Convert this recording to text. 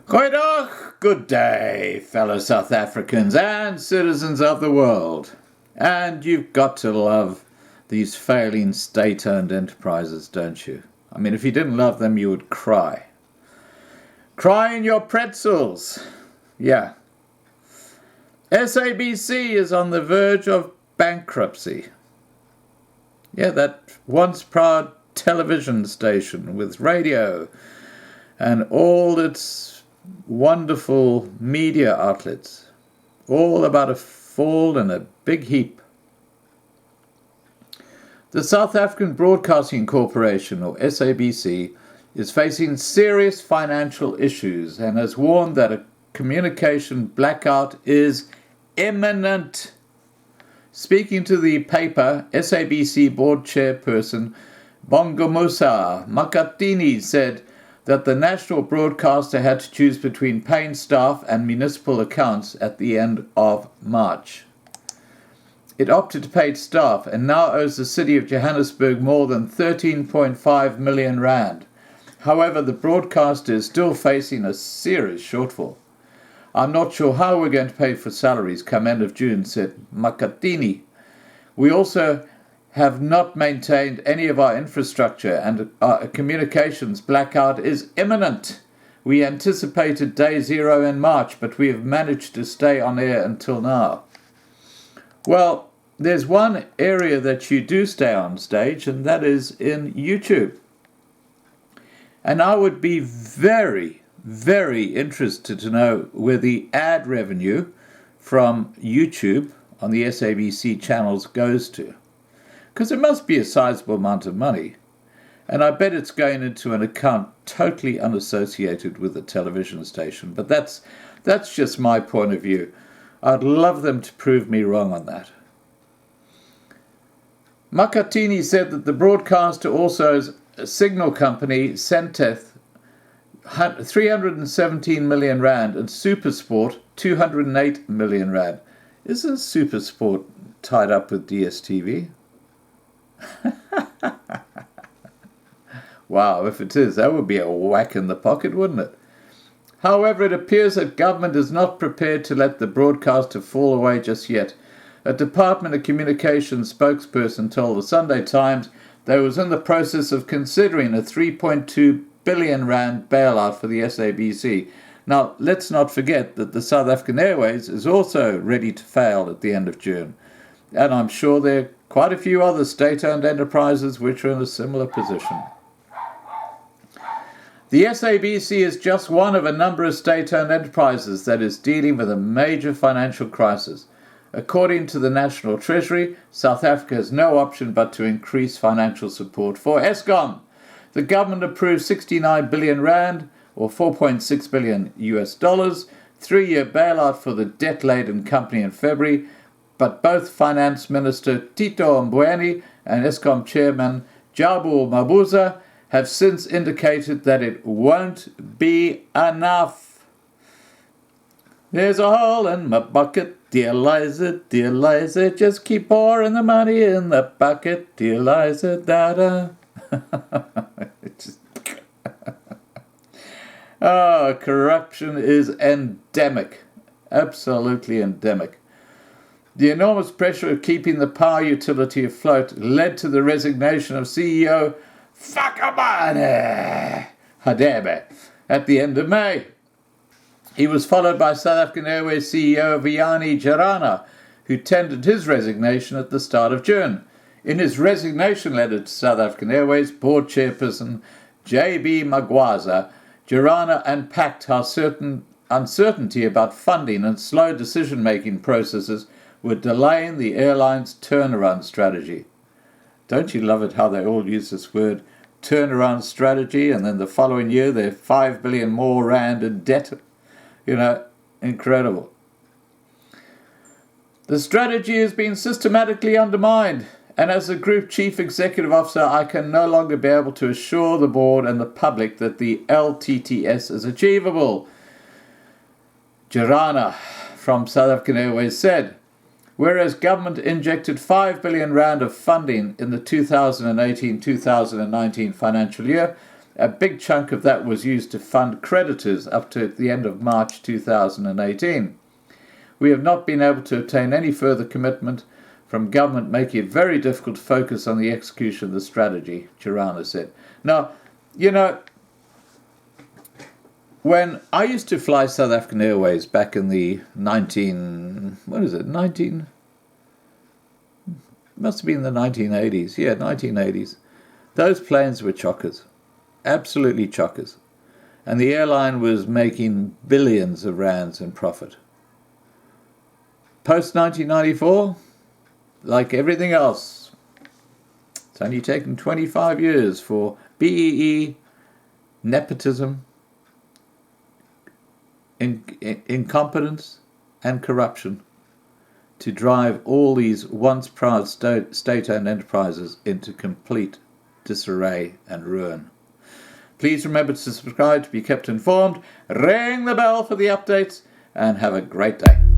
Goeiedag, good day, fellow South Africans and citizens of the world. And you've got to love these failing state-owned enterprises, don't you? I mean, if you didn't love them, you would cry. Cry in your pretzels. Yeah. SABC is on the verge of bankruptcy. Yeah, that once proud television station with radio and all its wonderful media outlets, all about to fall in a big heap. The South African Broadcasting Corporation, or SABC, is facing serious financial issues and has warned that a communication blackout is imminent. Speaking to the paper, SABC board chairperson Bongomusa Makatini said that the national broadcaster had to choose between paying staff and municipal accounts at the end of March. It opted to pay staff and now owes the city of Johannesburg more than 13.5 million rand. However, the broadcaster is still facing a serious shortfall. I'm not sure how we're going to pay for salaries come end of June, said Makatini. We also have not maintained any of our infrastructure and our communications blackout is imminent. We anticipated day zero in March, but we have managed to stay on air until now. Well, there's one area that you do stay on stage, and that is in YouTube. And I would be very, very interested to know where the ad revenue from YouTube on the SABC channels goes to. Because it must be a sizable amount of money. And I bet it's going into an account totally unassociated with the television station. But that's just my point of view. I'd love them to prove me wrong on that. Makatini said that the broadcaster also has a signal company, Centeth, 317 million rand, and Supersport, 208 million rand. Isn't Supersport tied up with DSTV? Wow, if it is, that would be a whack in the pocket, wouldn't it? However, it appears that government is not prepared to let the broadcaster fall away just yet. A Department of Communications spokesperson told the Sunday Times they was in the process of considering a 3.2 billion rand bailout for the SABC. Now, let's not forget that the South African Airways is also ready to fail at the end of June. And I'm sure there are quite a few other state-owned enterprises which are in a similar position. The SABC is just one of a number of state-owned enterprises that is dealing with a major financial crisis. According to the National Treasury, South Africa has no option but to increase financial support for Eskom. The government approved 69 billion rand, or $4.6 billion, 3-year bailout for the debt-laden company in February, but both Finance Minister Tito Mboweni and Eskom Chairman Jabu Mabuza have since indicated that it won't be enough. There's a hole in my bucket, dear Liza, just keep pouring the money in the bucket, dear Liza, da-da. Oh, corruption is endemic, absolutely endemic. The enormous pressure of keeping the power utility afloat led to the resignation of CEO Fakamane Hadebe at the end of May. He was followed by South African Airways CEO Vuyani Jarana, who tendered his resignation at the start of June. In his resignation letter to South African Airways board chairperson J.B. Magwaza, Jarana unpacked how certain uncertainty about funding and slow decision-making processes were delaying the airline's turnaround strategy. Don't you love it how they all use this word, turnaround strategy, and then the following year they're 5 billion more rand in debt? You know, incredible. The strategy has been systematically undermined, and as the Group Chief Executive Officer, I can no longer be able to assure the board and the public that the LTTS is achievable. Jarana from South African Airways said, whereas government injected 5 billion rand of funding in the 2018-2019 financial year, a big chunk of that was used to fund creditors up to the end of March 2018. We have not been able to obtain any further commitment from government, making it very difficult to focus on the execution of the strategy, Chirana said. Now, you know, when I used to fly South African Airways back in the must have been the 1980s. Yeah, 1980s. Those planes were chockers. Absolutely chockers. And the airline was making billions of rands in profit. Post-1994, like everything else, it's only taken 25 years for BEE, nepotism, incompetence and corruption to drive all these once proud state-owned enterprises into complete disarray and ruin. Please remember to subscribe to be kept informed, ring the bell for the updates, and have a great day.